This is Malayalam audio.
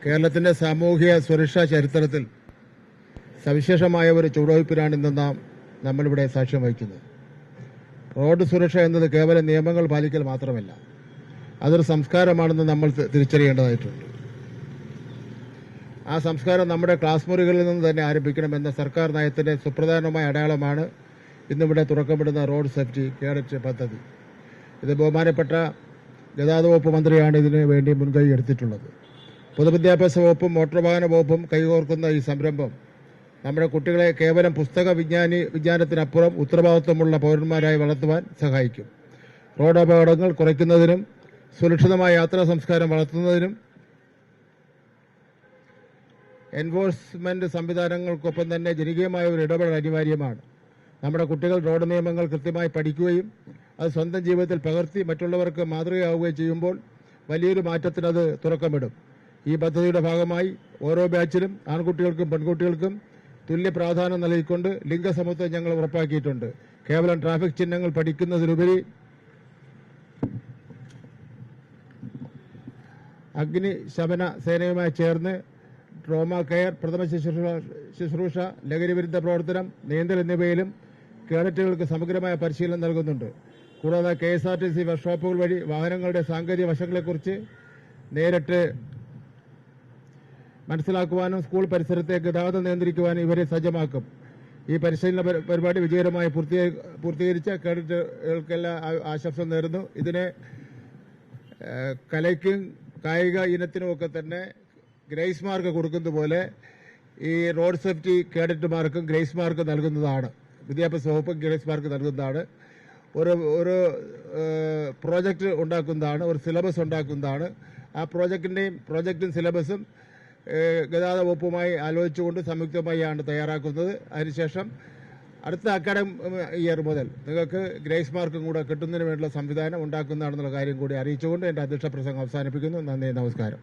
കേരളത്തിന്റെ സാമൂഹിക സുരക്ഷാ ചരിത്രത്തിൽ സവിശേഷമായ ഒരു ചുവടുവയ്പ്പിനാണ് ഇന്ന് നമ്മളിവിടെ സാക്ഷ്യം വഹിക്കുന്നത്. റോഡ് സുരക്ഷ എന്നത് കേവലം നിയമങ്ങൾ പാലിക്കൽ മാത്രമല്ല, അതൊരു സംസ്കാരമാണെന്ന് നമ്മൾ തിരിച്ചറിയേണ്ടതായിട്ടുണ്ട്. ആ സംസ്കാരം നമ്മുടെ ക്ലാസ് മുറികളിൽ നിന്ന് തന്നെ ആരംഭിക്കണമെന്ന സർക്കാർ നയത്തിന്റെ സുപ്രധാനമായ അടയാളമാണ് ഇന്നിവിടെ തുറക്കപ്പെടുന്ന റോഡ് സേഫ്റ്റി കേഡറ്റ് പദ്ധതി. ഇത് ബഹുമാനപ്പെട്ട ഗതാഗത വകുപ്പ് മന്ത്രിയാണ് ഇതിനു വേണ്ടി മുൻകൈ എടുത്തിട്ടുള്ളത്. പൊതുവിദ്യാഭ്യാസ വകുപ്പും മോട്ടോർ വാഹന വകുപ്പും കൈകോർക്കുന്ന ഈ സംരംഭം നമ്മുടെ കുട്ടികളെ കേവലം പുസ്തക വിജ്ഞാനത്തിനപ്പുറം ഉത്തരവാദിത്വമുള്ള പൗരന്മാരായി വളർത്തുവാൻ സഹായിക്കും. റോഡ് അപകടങ്ങൾ കുറയ്ക്കുന്നതിനും സുരക്ഷിതമായ യാത്രാ സംസ്കാരം വളർത്തുന്നതിനും എൻഫോഴ്സ്മെന്റ് സംവിധാനങ്ങൾക്കൊപ്പം തന്നെ ജനകീയമായ ഒരു ഇടപെടൽ അനിവാര്യമാണ്. നമ്മുടെ കുട്ടികൾ റോഡ് നിയമങ്ങൾ കൃത്യമായി പഠിക്കുകയും അത് സ്വന്തം ജീവിതത്തിൽ പകർത്തി മറ്റുള്ളവർക്ക് മാതൃകയാവുകയും ചെയ്യുമ്പോൾ വലിയൊരു മാറ്റത്തിനത് തുറക്കമിടും. ഈ പദ്ധതിയുടെ ഭാഗമായി ഓരോ ബാച്ചിലും ആൺകുട്ടികൾക്കും പെൺകുട്ടികൾക്കും തുല്യ പ്രാധാന്യം നൽകിക്കൊണ്ട് ലിംഗസമത്വം ഞങ്ങൾ ഉറപ്പാക്കിയിട്ടുണ്ട്. കേവലം ട്രാഫിക് ചിഹ്നങ്ങൾ പഠിക്കുന്നതിലുപരി അഗ്നിശമന സേനയുമായി ചേർന്ന് ട്രോമ കെയർ, പ്രഥമ ശുശ്രൂഷ, ലഹരിവിരുദ്ധ പ്രവർത്തനം, നീന്തൽ എന്നിവയിലും കേഡറ്റുകൾക്ക് സമഗ്രമായ പരിശീലനം നൽകുന്നുണ്ട്. കൂടാതെ KSRTC വർക്ക്ഷോപ്പുകൾ വഴി വാഹനങ്ങളുടെ സാങ്കേതിക വശങ്ങളെക്കുറിച്ച് നേരിട്ട് മനസ്സിലാക്കുവാനും സ്കൂൾ പരിസരത്തെ ഗതാഗതം നിയന്ത്രിക്കുവാനും ഇവരെ സജ്ജമാക്കും. ഈ പരിശീലന പരിപാടി വിജയകരമായി പൂർത്തീകരിച്ച കേഡറ്റുകൾക്കെല്ലാം ആശംസ നേരുന്നു. ഇതിനെ കലയ്ക്കും കായിക ഇനത്തിനുമൊക്കെ തന്നെ ഗ്രേസ് മാർക്ക് കൊടുക്കുന്നത് പോലെ ഈ റോഡ് സേഫ്റ്റി കേഡറ്റുമാർക്കും ഗ്രേസ് മാർക്ക് നൽകുന്നതാണ്. വിദ്യാഭ്യാസ വകുപ്പ് ഗ്രേസ് മാർക്ക് നൽകുന്നതാണ്. ഒരു പ്രോജക്റ്റ് ഉണ്ടാക്കുന്നതാണ്, ഒരു സിലബസ് ഉണ്ടാക്കുന്നതാണ്. ആ പ്രോജക്റ്റും സിലബസും ഗതാഗത വകുപ്പുമായി ആലോചിച്ചുകൊണ്ട് സംയുക്തമായാണ് തയ്യാറാക്കുന്നത്. അതിനുശേഷം അടുത്ത അക്കാഡമിക് ഇയർ മുതൽ നിങ്ങൾക്ക് ഗ്രേസ് മാർക്കും കൂടെ കിട്ടുന്നതിന് വേണ്ടിയുള്ള സംവിധാനം ഉണ്ടാക്കുന്നതാണെന്നുള്ള കാര്യം കൂടി അറിയിച്ചുകൊണ്ട് എൻ്റെ അധ്യക്ഷ പ്രസംഗം അവസാനിപ്പിക്കുന്നു. നന്ദി, നമസ്കാരം.